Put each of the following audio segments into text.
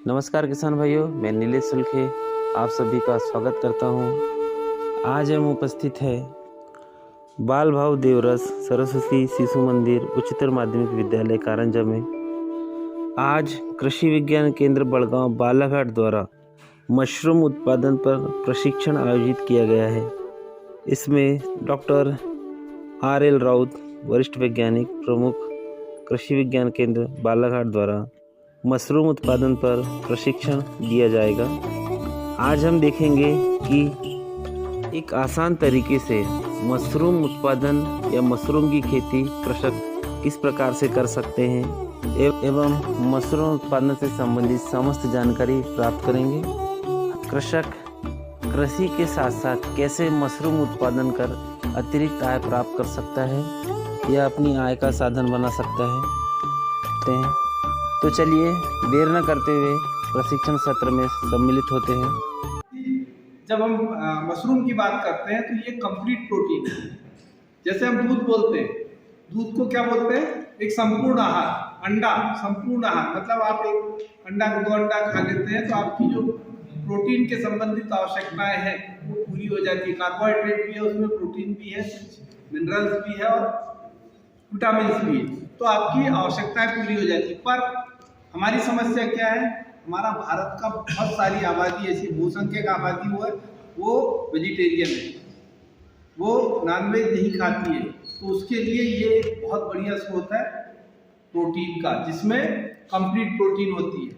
नमस्कार किसान भाइयों, मैं नीलेश सुलखे आप सभी का स्वागत करता हूं। आज हम उपस्थित है बाल भाव देवरस सरस्वती शिशु मंदिर उच्चतर माध्यमिक विद्यालय कारंजा में। आज कृषि विज्ञान केंद्र बड़गांव बालाघाट द्वारा मशरूम उत्पादन पर प्रशिक्षण आयोजित किया गया है। इसमें डॉक्टर RL राउत, वरिष्ठ वैज्ञानिक प्रमुख, कृषि विज्ञान केंद्र बालाघाट द्वारा मशरूम उत्पादन पर प्रशिक्षण दिया जाएगा। आज हम देखेंगे कि एक आसान तरीके से मशरूम उत्पादन या मशरूम की खेती कृषक किस प्रकार से कर सकते हैं एवं मशरूम उत्पादन से संबंधित समस्त जानकारी प्राप्त करेंगे। कृषक कृषि के साथ साथ कैसे मशरूम उत्पादन कर अतिरिक्त आय प्राप्त कर सकता है या अपनी आय का साधन बना सकता है। तो चलिए देर न करते हुए प्रशिक्षण सत्र में सम्मिलित होते हैं। जब हम मशरूम की बात करते हैं तो ये कंप्लीट प्रोटीन है। जैसे हम दूध बोलते हैं, दूध को क्या बोलते हैं? एक संपूर्ण आहार। अंडा संपूर्ण आहार मतलब आप एक अंडा को 2 अंडा खा लेते हैं तो आपकी जो प्रोटीन के संबंधित आवश्यकताएं हैं वो पूरी हो जाती है। कार्बोहाइड्रेट भी है, उसमें प्रोटीन भी है, मिनरल्स भी है और विटामिन भी है, तो आपकी आवश्यकताएं पूरी हो जाती है। पर हमारी समस्या क्या है? हमारा भारत का बहुत सारी आबादी ऐसी बहुसंख्यक आबादी है वो वेजिटेरियन है, वो नॉनवेज नहीं खाती है। तो उसके लिए ये एक बहुत बढ़िया स्रोत है प्रोटीन का, जिसमें कंप्लीट प्रोटीन होती है।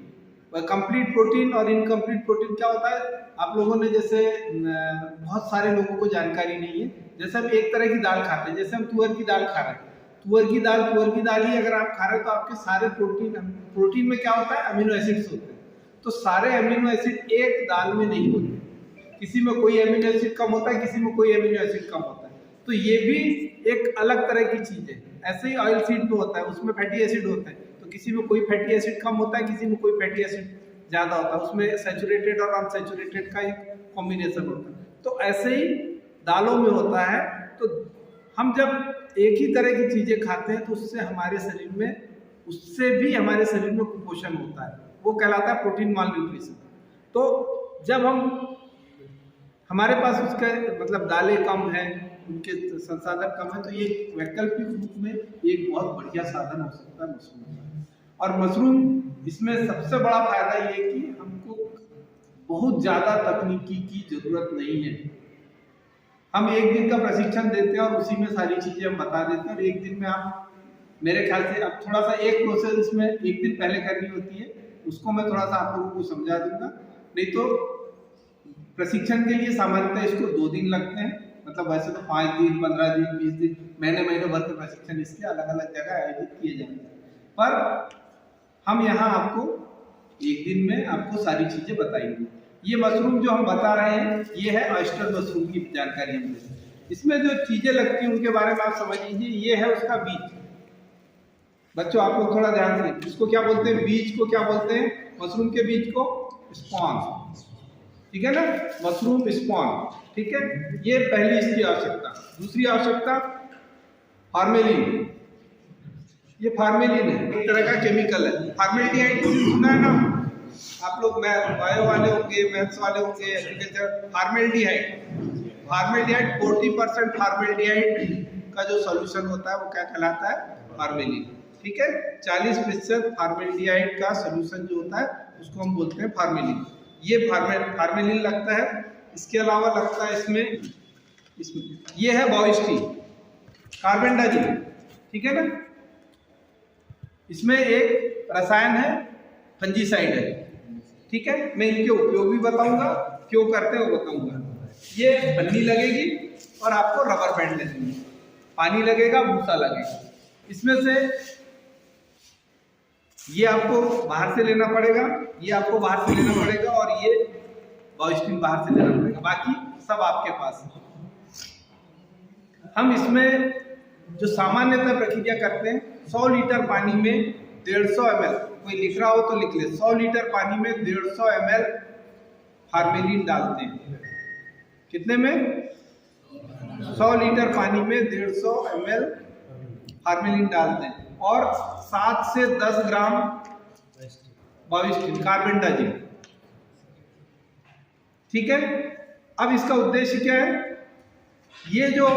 वह कंप्लीट प्रोटीन और इनकम्प्लीट प्रोटीन क्या होता है? आप लोगों ने जैसे बहुत सारे लोगों को जानकारी नहीं है। जैसे हम एक तरह की दाल खाते हैं, जैसे हम तुअर की दाल खा रहे हैं, तुअर की दाल ही अगर आप खा रहे हो तो आपके सारे प्रोटीन में क्या होता है? अमीनो एसिड्स होते हैं। तो सारे अमीनो एसिड एक दाल में नहीं होते, किसी में कोई अमीनो एसिड कम होता है, किसी में कोई अमीनो एसिड कम होता है। तो ये भी एक अलग तरह की चीज है। ऐसे ही ऑयल सीड में होता है, उसमें फैटी एसिड होता है, तो किसी में कोई फैटी एसिड कम होता है, किसी में कोई फैटी एसिड ज्यादा होता है, उसमें सैचुरेटेड और अनसैचुरेटेड का एक कॉम्बिनेशन होता है। तो ऐसे ही दालों में होता है। तो हम जब एक ही तरह की चीजें खाते हैं तो उससे हमारे शरीर में कुपोषण होता है, वो कहलाता है प्रोटीन माल न्यूट्रिशन। तो जब हमारे पास उसका मतलब दालें कम है, उनके संसाधन कम है, तो ये वैकल्पिक रूप में एक बहुत बढ़िया साधन हो सकता है मशरूम का। और मशरूम इसमें सबसे बड़ा फायदा ये है कि हमको बहुत ज्यादा तकनीकी की जरूरत नहीं है। हम एक दिन का प्रशिक्षण देते हैं और उसी में सारी चीजें हम बता देते हैं। और एक दिन में आप, मेरे ख्याल से अब थोड़ा सा एक प्रोसेस इसमें एक दिन पहले करनी होती है, उसको मैं थोड़ा सा आप लोगों को समझा दूंगा। नहीं तो प्रशिक्षण के लिए सामान्यतः इसको 2 दिन लगते हैं, मतलब वैसे तो 5 दिन, 15 दिन, 20 दिन, महीने भर के प्रशिक्षण इसके अलग अलग जगह आयोजित किए जाते हैं। पर हम यहाँ आपको एक दिन में आपको सारी चीजें बताएंगे। ये मशरूम जो हम बता रहे हैं ये है ऑयस्टर मशरूम की जानकारी हम देते हैं। इसमें जो चीजें लगती हैं उनके बारे में आप समझ लीजिए। ये है उसका बीज। बच्चों आप लोग थोड़ा ध्यान से, इसको क्या बोलते हैं? बीज को क्या बोलते हैं? मशरूम के बीज को स्पॉन, ठीक है ना? मशरूम स्पॉन, ठीक है। ये पहली इसकी आवश्यकता। दूसरी आवश्यकता फार्मेलिन। ये फार्मेलिन है, एक तरह का केमिकल है। फार्मेल्डिहाइड सुना है ना आप लोग? बायो वाले होंगे, मैथ्स वाले होंगे, एग्रीकल्चर। फार्मेल्डिहाइड 40% फार्मेल्डिहाइड का जो सॉल्यूशन होता है वो क्या कहलाता है? फार्मेलिन, ठीक है। 40% फार्मेल्डिहाइड का सॉल्यूशन जो होता है उसको हम बोलते हैं फार्मेलिन। ये फार्मेलिन लगता है। इसके अलावा लगता है इसमें ये है बॉविस्टीन, कार्बेंडाजिम, ठीक है ना। इसमें एक रसायन है, फंजीसाइड है, ठीक है। मैं इनके उपयोग भी बताऊंगा, क्यों करते हैं वो बताऊंगा। ये पन्नी लगेगी और आपको रबर बैंड लगेगी, पानी लगेगा, भूसा लगेगा। इसमें से ये आपको बाहर से लेना पड़ेगा, ये आपको बाहर से लेना पड़ेगा और ये बॉविस्टीन बाहर से लेना पड़ेगा, बाकी सब आपके पास है। हम इसमें जो सामान्यतः प्रक्रिया करते हैं, 100 लीटर पानी में 150 ml, कोई लिख रहा हो तो लिख ले, 100 लीटर पानी में 150 ml फार्मेलिन डालते हैं। कितने में? 100 लीटर पानी में 150 ml फार्मेलिन डालते हैं और 7 से 10 ग्राम बाविस्टिन, कार्बेंडाजिम। ठीक है, अब इसका उद्देश्य क्या है? ये जो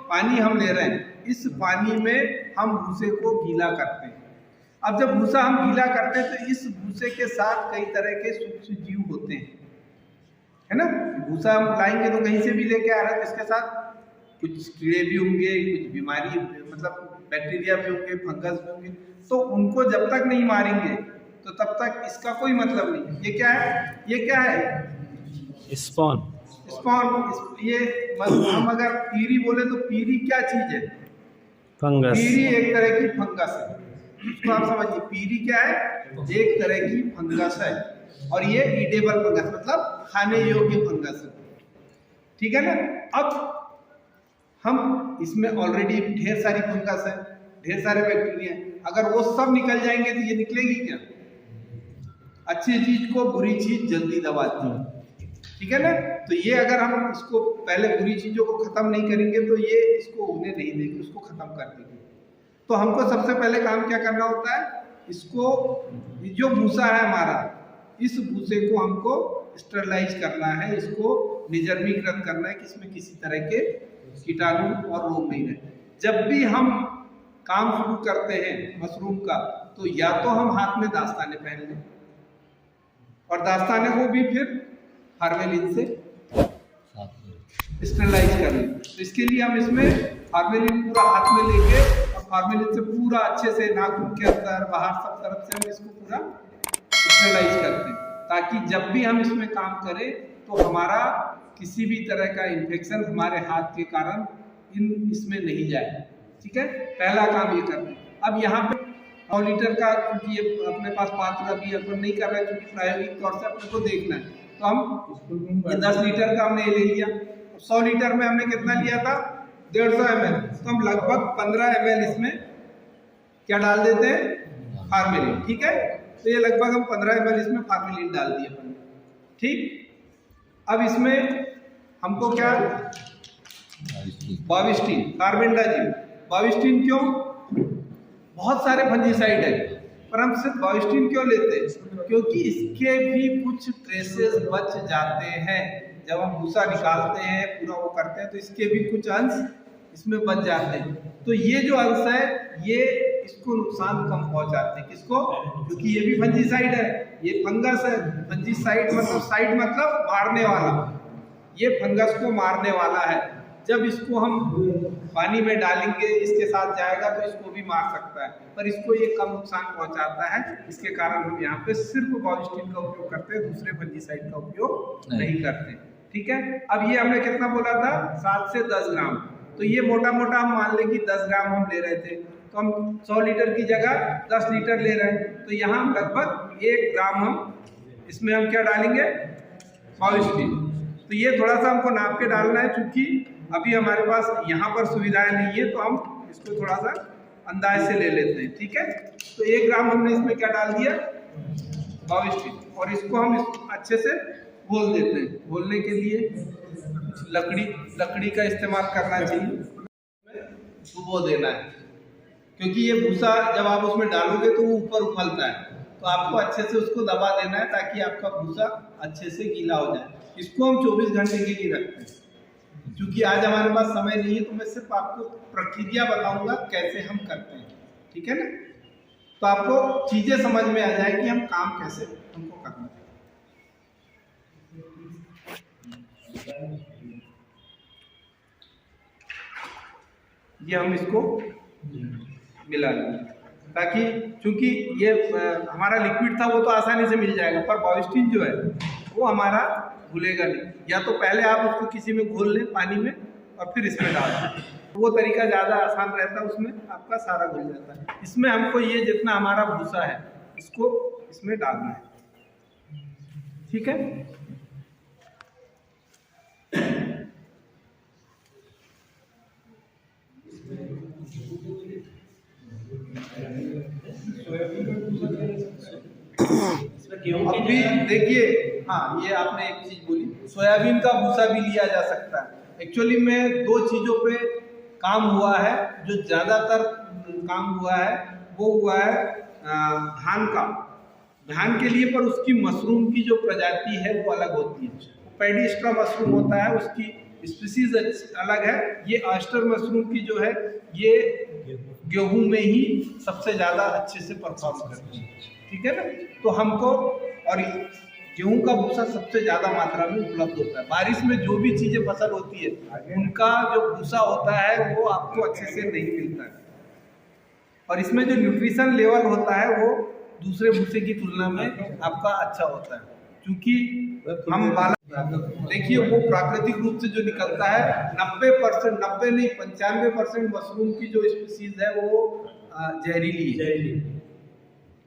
पानी हम ले रहे हैं, इस पानी में हम भूसे को गीला करते हैं। अब जब भूसा हम गीला करते हैं तो इस भूसे के साथ कई तरह के सूक्ष्म जीव होते हैं, है ना। भूसा हम लाएंगे तो कहीं से भी लेके आ रहे हैं, तो इसके साथ कुछ कीड़े भी होंगे, कुछ बीमारी मतलब बैक्टीरिया भी होंगे, फंगस भी होंगे। तो उनको जब तक नहीं मारेंगे तो तब तक इसका कोई मतलब नहीं। ये क्या है? ये क्या है? स्पॉन। स्पॉन। ये हम अगर पीरी बोले तो पीरी क्या चीज है? फंगस। पीरी एक तरह की फंगस है, इसको आप समझिए। पीरी क्या है? एक तरह की फंगस है, और ये ईडेबल फंगस मतलब खाने योग्य फंगस है। ठीक है ना। अब हम इसमें ऑलरेडी ढेर सारी फंगस है, ढेर सारे बैक्टीरिया हैं। अगर वो सब निकल जाएंगे तो ये निकलेगी क्या? अच्छी चीज को बुरी चीज जल्दी दबाती है। ठीक है ना। तो ये अगर हम इसको पहले बुरी चीजों को खत्म नहीं करेंगे तो ये इसको होने नहीं देगी, उसको खत्म कर देगी। तो हमको सबसे पहले काम क्या करना होता है? इसको, जो भूसा है हमारा, इस भूसे को हमको स्टरलाइज करना है, इसको निर्जमीकृत करना है कि इसमें किसी तरह के कीटाणु और रोग नहीं रहे। जब भी हम काम शुरू करते हैं मशरूम का, तो या तो हम हाथ में दास्ताने पहन लें, और दास्ताने को भी फिर फार्मेलिन से स्टरलाइज कर लें। तो इसके लिए हम इसमें फार्मेलिन पूरा हाथ में लेके और फार्मेलिन से पूरा अच्छे से नाखून के अंदर बाहर सब तरफ से हम इसको पूरा स्टरलाइज करते हैं, ताकि जब भी हम इसमें काम करें तो हमारा किसी भी तरह का इन्फेक्शन हमारे हाथ के कारण इसमें नहीं जाए। ठीक है, पहला काम ये करते हैं। अब यहाँ पे 100 लीटर का, क्योंकि ये अपने पास पात्र अभी अपन नहीं कर रहे हैं, क्योंकि प्रायोगिक तौर से अपने को देखना है, तो हम ये 10 लीटर का हमने ले लिया। 100 लीटर में हमने कितना लिया था? 150 ml। तो हम लगभग 15 ml इसमें क्या डाल देते हैं? फार्मेलिन। ठीक है, तो ये लगभग हम 15 ml इसमें फार्मेलिन डाल दिए अपन। ठीक, अब इसमें हमको क्या? Bavistin, carbendazim. बाविस्टिन क्यों? बहुत सारे फंजीसाइड है, पर हम सिर्फ बाविस्टिन क्यों लेते हैं? क्योंकि इसके भी कुछ ट्रेसेस बच जाते हैं। जब हम भूसा निकालते हैं, पूरा वो करते हैं, तो इसके भी कुछ अंश इसमें बच जाते हैं। तो ये जो अंश है, ये इसको नुकसान कम पहुंचाते हैं। किसको? क्योंकि ये भी फंजीसाइड है, ये फंगस है। फंजीसाइड मतलब, साइड मतलब मारने वाला, ये फंगस को मारने वाला है। जब इसको हम पानी में डालेंगे, इसके साथ जाएगा तो इसको भी मार सकता है, पर इसको ये कम नुकसान पहुंचाता है। इसके कारण हम यहाँ पे सिर्फ बाविस्टिन का उपयोग करते हैं, दूसरे फंजीसाइड का उपयोग नहीं करते। ठीक है, अब ये हमने कितना बोला था? 7 से 10 ग्राम। तो ये मोटा मोटा हम मान लें कि 10 ग्राम हम ले रहे थे, तो हम 100 लीटर की जगह 10 लीटर ले रहे हैं। तो यहाँ हम लगभग 1 ग्राम हम इसमें हम क्या डालेंगे? बाविस्टिन। तो ये थोड़ा सा हमको नाप के डालना है, क्योंकि अभी हमारे पास यहाँ पर सुविधाएं नहीं है, तो हम इसको थोड़ा सा अंदाज से ले लेते हैं। ठीक है, तो 1 ग्राम हमने इसमें क्या डाल दिया? बाविस्टिन। और इसको हम अच्छे से घोल देते हैं। घोलने के लिए लकड़ी का इस्तेमाल करना चाहिए, डुबो देना है, क्योंकि ये भूसा जब आप उसमें डालोगे तो वो ऊपर उफलता है, तो आपको अच्छे से उसको दबा देना है, ताकि आपका भूसा अच्छे से गीला हो जाए। इसको हम 24 घंटे के लिए रखते हैं। क्योंकि आज हमारे पास समय नहीं है, तो मैं सिर्फ आपको प्रक्रिया बताऊंगा कैसे हम करते हैं। ठीक है ना, तो आपको चीजें समझ में आ जाए कि हम काम कैसे हमको करना है। ये हम इसको मिला लेंगे, ताकि चूंकि ये हमारा लिक्विड था वो तो आसानी से मिल जाएगा, पर बाविस्टिन जो है वो हमारा घुलेगा नहीं। या तो पहले आप उसको किसी में घोल लें पानी में और फिर इसमें डाल दें, वो तरीका ज़्यादा आसान रहता है, उसमें आपका सारा घुल जाता है। इसमें हमको ये जितना हमारा भूसा है इसको इसमें डालना है। ठीक है, अभी देखिए, हाँ ये आपने एक चीज बोली, सोयाबीन का भूसा भी लिया जा सकता है। एक्चुअली में 2 चीजों पे काम हुआ है, जो ज्यादातर काम हुआ है वो हुआ है धान का। धान के लिए, पर उसकी मशरूम की जो प्रजाति है वो अलग होती है। पैडीस्ट्रा मशरूम होता है, उसकी स्पीसीज अलग है। ये ऑयस्टर मशरूम की जो है ये गेहूं में ही सबसे ज़्यादा अच्छे से परफॉर्म करती है, ठीक है ना। तो हमको, और गेहूं का भूसा सबसे ज़्यादा मात्रा में उपलब्ध होता है। बारिश में जो भी चीज़ें फसल होती है उनका जो भूसा होता है वो आपको अच्छे से नहीं मिलता है, और इसमें जो न्यूट्रिशन लेवल होता है वो दूसरे भूसे की तुलना में आपका अच्छा होता है, क्योंकि हम देखिए वो प्राकृतिक रूप से जो निकलता है 90% 90 नहीं 95% मशरूम की जो स्पीसीज है वो जहरीली है।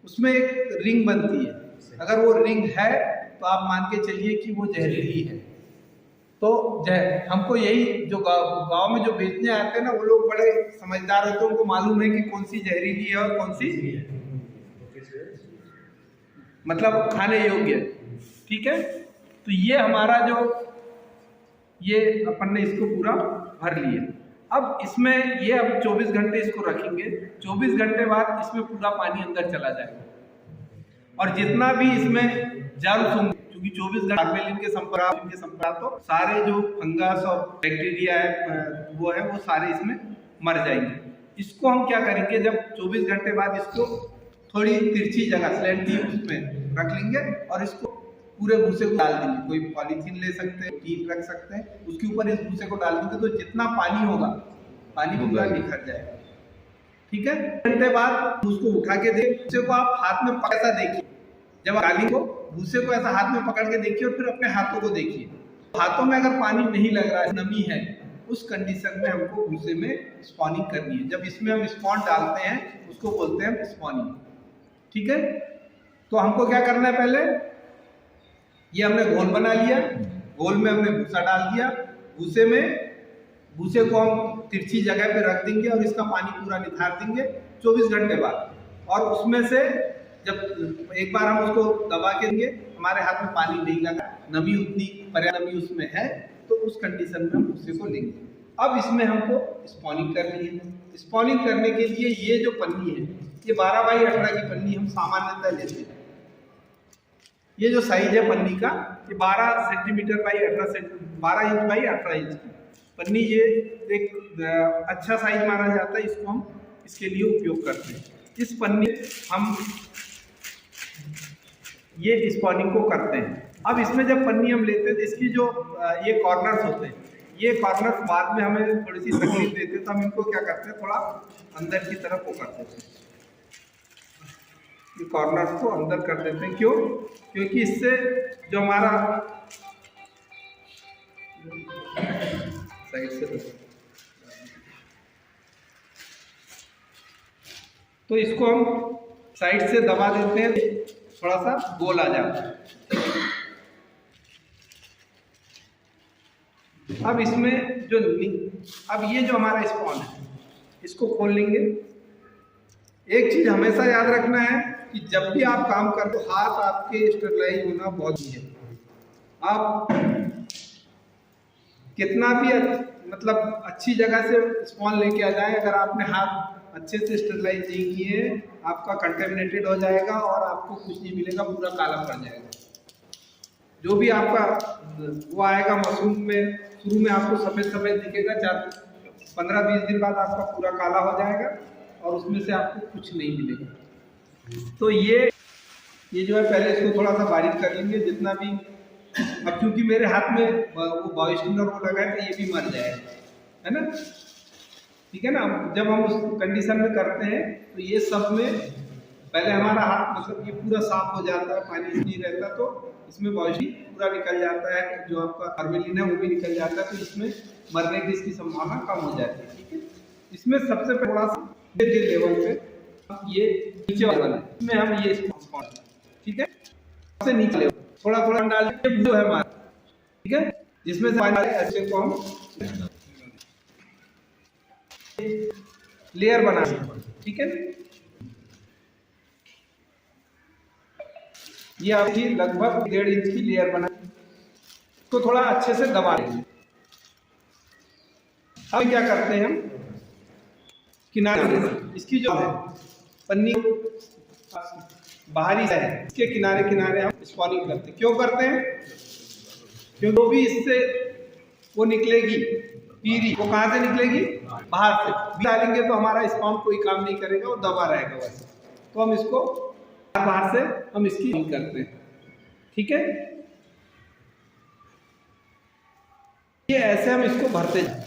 उसमें एक रिंग बनती है, अगर वो रिंग है तो आप मान के चलिए कि वो जहरीली है। तो हमको यही जो गांव में जो बेचने आते हैं ना, वो लोग बड़े समझदार होते हैं, उनको मालूम है कि कौन सी जहरीली है और कौन सी मतलब खाने योग्य है, ठीक है। तो ये हमारा जो ये अपन ने इसको पूरा भर लिया। अब इसमें ये अब 24 घंटे इसको रखेंगे। 24 घंटे बाद इसमें पूरा पानी अंदर चला जाएगा, और जितना भी इसमें जर्म्स होंगे, क्योंकि 24 घंटे कार्बेलिन के संपर्क तो सारे जो फंगस और बैक्टीरिया है वो सारे इसमें मर जाएंगे। इसको हम क्या करेंगे, जब 24 घंटे बाद इसको थोड़ी तिरछी जगह स्लैंटी उसमें रख लेंगे और इसको पूरे भूसे को डाल देंगे। कोई पॉलीथीन ले सकते हैं, टीन रख सकते हैं, उसके ऊपर इस भूसे को डाल देंगे तो जितना पानी होगा पानी पूरा निखर जाएगा, ठीक है। घंटे बाद उसको उठा के देखिए, भूसे को आप हाथ में ऐसा देखिए, जब डाली को भूसे को ऐसा हाथ में पकड़ के देखिए और फिर अपने हाथों को देखिए। हाथों में अगर पानी नहीं लग रहा है, नमी है, उस कंडीशन में हमको भूसे में स्पॉनिंग करनी है। जब इसमें हम स्पॉन डालते हैं उसको बोलते हैं स्पॉनिंग, ठीक है। तो हमको क्या करना है, पहले ये हमने घोल बना लिया, घोल में हमने भूसा डाल दिया, भूसे को हम तिरछी जगह पे रख देंगे और इसका पानी पूरा निथार देंगे 24 घंटे बाद। और उसमें से जब एक बार हम उसको दबा के देंगे, हमारे हाथ में पानी नहीं लगा, नमी उतनी पर्याप्त नमी उसमें है, तो उस कंडीशन में हम भूसे को लेंगे। अब इसमें हमको स्पॉनिंग करनी है। स्पॉनिंग करने के लिए ये जो पन्नी है, ये 12x18 की पन्नी हम सामान्यतः लेते हैं। ये जो साइज है पन्नी का, ये 12 centimetre by 12 inch by 18 inch की पन्नी, ये एक अच्छा साइज माना जाता है। इसको हम इसके लिए उपयोग करते हैं। इस पन्नी हम ये स्पॉनिंग को करते हैं। अब इसमें जब पन्नी हम लेते हैं तो इसकी जो ये कॉर्नर्स होते हैं, ये कॉर्नर्स बाद में हमें थोड़ी सी तकलीफ देते हैं, तो हम इनको क्या करते हैं, थोड़ा अंदर की तरफ वो कर देते हैं। ये कॉर्नर्स को अंदर कर देते हैं, क्यों? क्योंकि इससे जो हमारा साइड से तो इसको हम साइड से दबा देते हैं, थोड़ा सा गोल आ जाता है। अब इसमें जो अब ये जो हमारा स्पॉन है, इसको खोल लेंगे। एक चीज हमेशा याद रखना है कि जब भी आप काम करते हो, हाथ आपके स्टेरिलाइज होना बहुत ही है। आप कितना भी मतलब अच्छी जगह से स्पॉन लेके आ जाए, अगर आपने हाथ अच्छे से स्टेरिलाइज नहीं किए, आपका कंटेमिनेटेड हो जाएगा और आपको कुछ नहीं मिलेगा, पूरा काला पड़ जाएगा। जो भी आपका वो आएगा मशरूम में, शुरू में आपको सफ़ेद सफ़ेद दिखेगा, 15-20 दिन बाद आपका पूरा काला हो जाएगा और उसमें से आपको कुछ नहीं मिलेगा। तो ये जो है, पहले इसको थोड़ा सा बारीक कर लेंगे जितना भी। अब क्योंकि मेरे हाथ में वो बायोस्टिनर वो लगा है तो ये भी मर जाएगा, है ना, ठीक है ना। जब हम उस कंडीशन में करते हैं तो ये सब में पहले हमारा हाथ मतलब ये पूरा साफ हो जाता है, पानी नहीं रहता, तो इसमें बायोस्टिन पूरा निकल जाता है, जो आपका कार्बेलिन है वो भी निकल जाता है, तो इसमें मरने की इसकी संभावना कम हो जाती है, ठीक है। इसमें सबसे थोड़ा सा लेवल पे ये नीचे वाला है, इसमें हम ये स्पॉट, ठीक है, सबसे नीचे लेवल थोड़ा थोड़ा डाल के जो है हमारा, ठीक है, जिसमें से पानी अच्छे को हम लेयर बना, ठीक है। ये आपकी लगभग 1.5 इंच की लेयर बना, तो थोड़ा अच्छे से दबा देंगे। अब क्या करते हैं हम, किनारे इसकी जो है पन्नी बाहरी है, इसके किनारे किनारे हम स्पॉनिंग करते हैं। क्यों करते हैं? क्योंकि वो भी इससे वो निकलेगी पीरी, वो कहाँ से निकलेगी? बाहर से। डालेंगे तो हमारा स्पॉन कोई काम नहीं करेगा, वो दबा रहेगा वैसे। तो हम इसको बाहर से हम इसकी करते हैं। ठीक है, ये ऐसे हम इसको भरते जाए।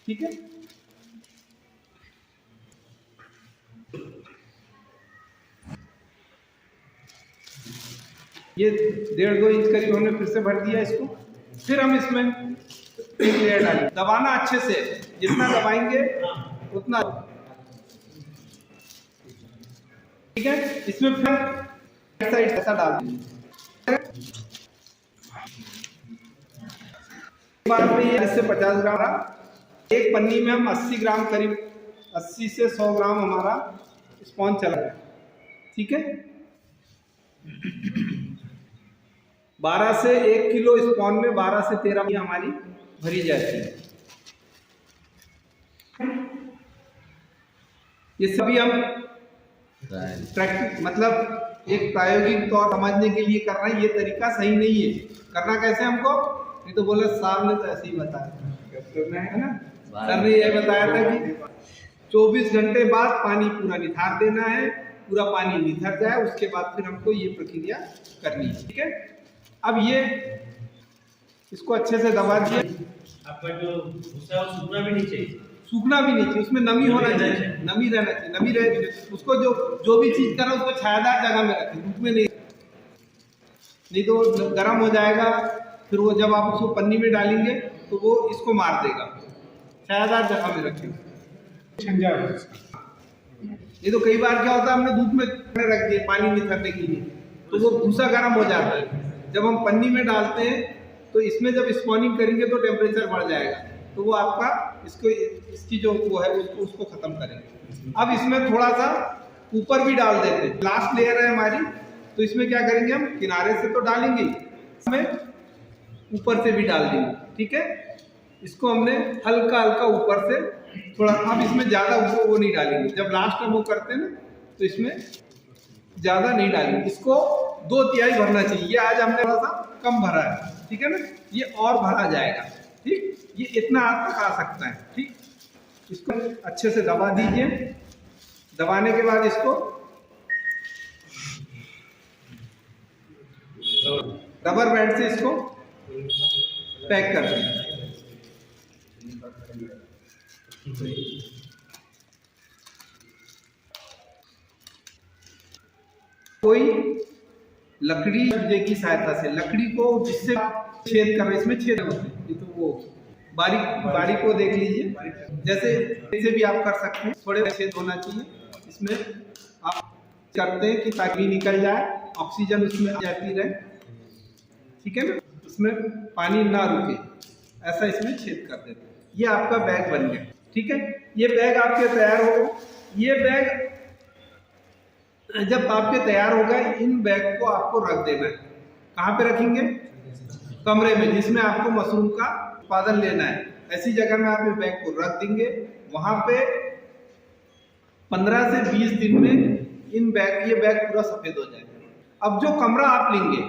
ठीक है, ये 1.5-2 इंच करीब हमने फिर से भर दिया इसको। फिर हम इसमें एक लेयर डालेंगे। दबाना अच्छे से, जितना दबाएंगे उतना। ठीक है, इसमें फिर साइड ऐसा डाल देंगे। बार में ये इससे 50 ग्राम रहा। एक पन्नी में हम 80 ग्राम करीब 80 से 100 ग्राम हमारा स्पॉन चला है। ठीक है, 12 से 1 किलो स्पॉन में 12 से 13 हमारी भरी जाती है। ये सभी हम प्रैक्टिस मतलब एक प्रायोगिक तौर समझने के लिए कर रहे हैं। ये तरीका सही नहीं है। करना कैसे हमको? नहीं तो बोले साहब ने तो ऐसे ही बताया है ना। सर ने ये बताया था कि 24 घंटे बाद पानी पूरा निथार देना है। पूरा पानी निथर जाए उसके बाद फिर हमको ये प्रक्रिया करनी है। ठीक है, अब ये इसको अच्छे से दबा दिए। आपका जो भूसा है सूखना भी नहीं चाहिए, सूखना भी नहीं चाहिए, उसमें नमी होना चाहिए, नमी रहना चाहिए। नमी रहे उसको जो भी चीज करें उसको छायादार जगह में रखें, धूप में नहीं तो गर्म हो जाएगा। फिर वो जब आप उसको पन्नी में डालेंगे तो वो इसको मार देगा। छायादार जगह में रखें। ये तो कई बार क्या होता है, हमने धूप में रख दिए पानी निथरने के लिए, तो वो भूसा गर्म हो जाता है। जब हम पन्नी में डालते हैं तो इसमें जब स्पॉनिंग करेंगे तो टेम्परेचर बढ़ जाएगा, तो वो आपका इसकी जो वो है उसको खत्म करेंगे। अब इसमें थोड़ा सा ऊपर भी डाल देते हैं। लास्ट लेयर है हमारी, तो इसमें क्या करेंगे, हम किनारे से तो डालेंगे, इसमें ऊपर से भी डाल देंगे। ठीक है, इसको हमने हल्का हल्का ऊपर से थोड़ा, अब इसमें ज्यादा वो नहीं डालेंगे। जब लास्ट में वो करते हैं ना तो इसमें ज्यादा नहीं डालेंगे। इसको 2/3 भरना चाहिए। ये आज हमने थोड़ा सा कम भरा है। ठीक है ना, ये और भरा जाएगा। ठीक, ये इतना हाथ तक आ सकता है। ठीक, इसको अच्छे से दबा दीजिए। दबाने के बाद इसको रबर बैंड से इसको पैक कर दें। कोई लकड़ी की सहायता से, लकड़ी को जिससे छेद कर रहे, इसमें छेद होते हैं, ये तो वो बारीक को देख लीजिए। जैसे भी आप कर सकते हैं, थोड़े छेद होना चाहिए। इसमें आप करते हैं कि ताकि निकल जाए, ऑक्सीजन उसमें जाती रहे। ठीक है ना, उसमें पानी ना रुके, ऐसा इसमें छेद कर देते हैं। ये आपका बैग बन गया। ठीक है, ये बैग आपके तैयार हो। ये बैग जब आपके तैयार होगा, इन बैग को आपको रख देना है। कहाँ पे रखेंगे? कमरे में जिसमें आपको मशरूम का उत्पादन लेना है। ऐसी जगह में आप ये बैग को रख देंगे। वहां पे 15 से 20 दिन में ये बैग पूरा सफेद हो जाएगा। अब जो कमरा आप लेंगे,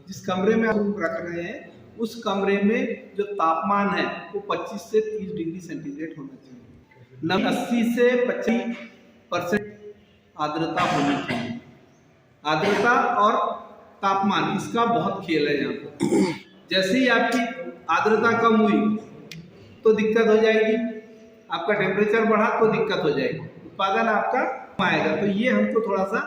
जिस कमरे में आप रख रहे हैं, उस कमरे में जो तापमान है वो 25 से 30 डिग्री सेंटीग्रेड होना चाहिए। 80 से 25% आर्द्रता होनी चाहिए। आर्द्रता और तापमान, इसका बहुत खेल है यहाँ पर। जैसे ही आपकी आर्द्रता कम हुई तो दिक्कत हो जाएगी, आपका टेम्परेचर बढ़ा तो दिक्कत हो जाएगी, उत्पादन आपका कम आएगा। तो ये हमको थोड़ा सा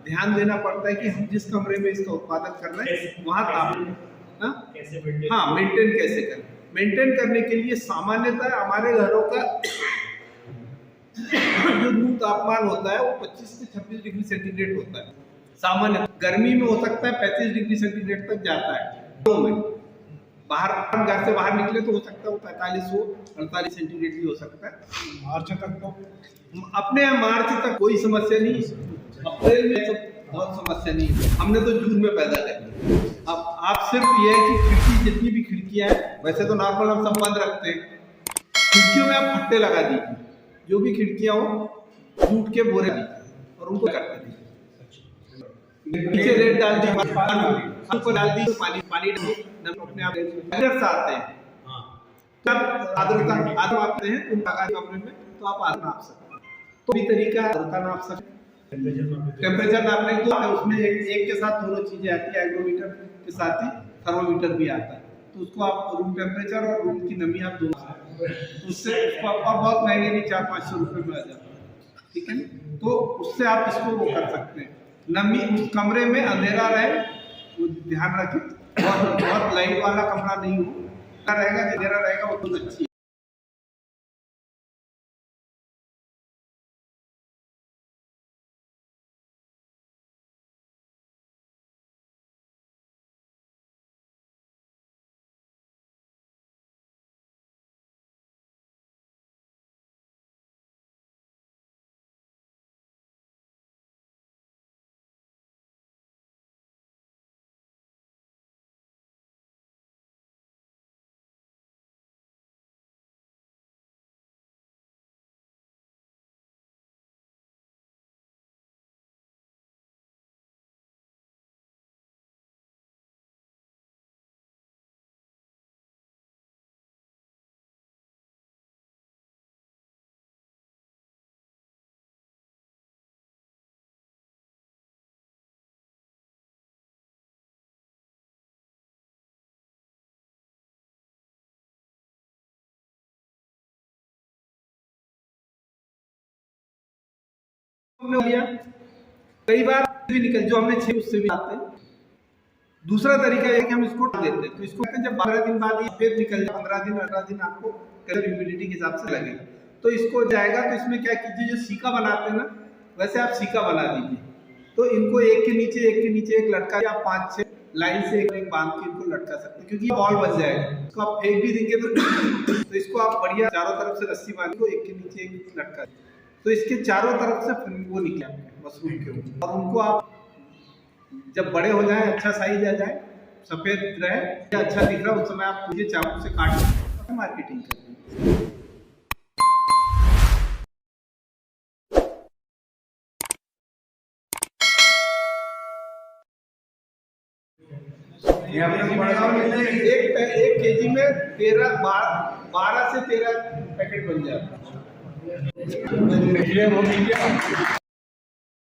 ध्यान देना पड़ता है कि हम जिस कमरे में इसका उत्पादन कर रहे हैं वहाँ तापमान मेंटेन कैसे करें। मेंटेन करने के लिए सामान्यतः हमारे घरों का जो रूम तापमान होता है वो 25 से 26 डिग्री सेंटीग्रेड होता है। सामान्य गर्मी में हो सकता है 35 डिग्री सेंटीग्रेड तक जाता है। तो में बाहर घर से बाहर निकले तो हो सकता है वो 45 हो, 48 सेंटीग्रेड भी हो सकता है। मार्च तक तो अपने मार्च तक कोई समस्या नहीं, अप्रैल में तो बहुत समस्या नहीं है। हमने तो जून में पैदा कर। अब आप सिर्फ ये है कि खिड़की, जितनी भी खिड़कियां हैं, वैसे तो नॉर्मल हम सब बंद रखते हैं, खिड़कियों में आप फट्टे लगा दीजिए। जो भी खिड़कियां हो जूट के बोरे और उनको करते हैं। नीचे रेत डाल दी, हमको डाल दी, पानी पानी डाल दी, नमक अपने आप अंदर से आते हैं। तब आर्द्रता मापते हैं उन कमरे में, तो आप आर्द्रता नाप सकते हैं। तो भी तरीका है आर्द्रता नाप सकते हैं। टेम्परेचर नापने के लिए उसमें एक के साथ दोनों चीजें आती है, एग्रोमीटर के साथ ही थर्मोमीटर भी आता है। तो उसको आप रूम टेम्परेचर और रूम की नमी आप दोनों, तो उससे बहुत महंगे नहीं, 400-500 रुपए में आ जाता है, ठीक है। तो उससे आप इसको वो कर सकते हैं। नमी उस कमरे में अंधेरा रहे, वो ध्यान रखें, बहुत लाइट वाला कमरा नहीं हो रहेगा, अंधेरा रहेगा वो बहुत अच्छी है। कई बार भी निकल जो हमने 6 उससे भी आते हैं। दूसरा तरीका है कि हम इसको देते हैं, तो इसको कहते हैं जब 12 दिन बाद ये फिर निकल जाए, 15 दिन 18 दिन आपको ह्यूमिडिटी के हिसाब से लगेगा, तो इसको जाएगा। तो इसमें क्या कीजिए, जो सीका बनाते हैं ना, वैसे आप सीका बना दीजिए। तो इनको एक के नीचे एक लटका, आप 5-6 लाइन से एक बांध के इनको लटका सकते हैं, क्योंकि बॉल बच जाएगा। इसको आप फेंक भी देंगे तो इसको आप बढ़िया चारों तरफ से रस्सी बांध को एक के नीचे एक लटका, तो इसके चारों तरफ से वो निकले मशरूम के ऊपर। और उनको आप जब बड़े हो जाए, अच्छा साइज आ जाए, सफेद रहे, अच्छा दिख रहा है, उस समय आप मुझे चाकू से काट के मार्केटिंग करते हैं। एक केजी में 12 से 13 पैकेट बन जाता है।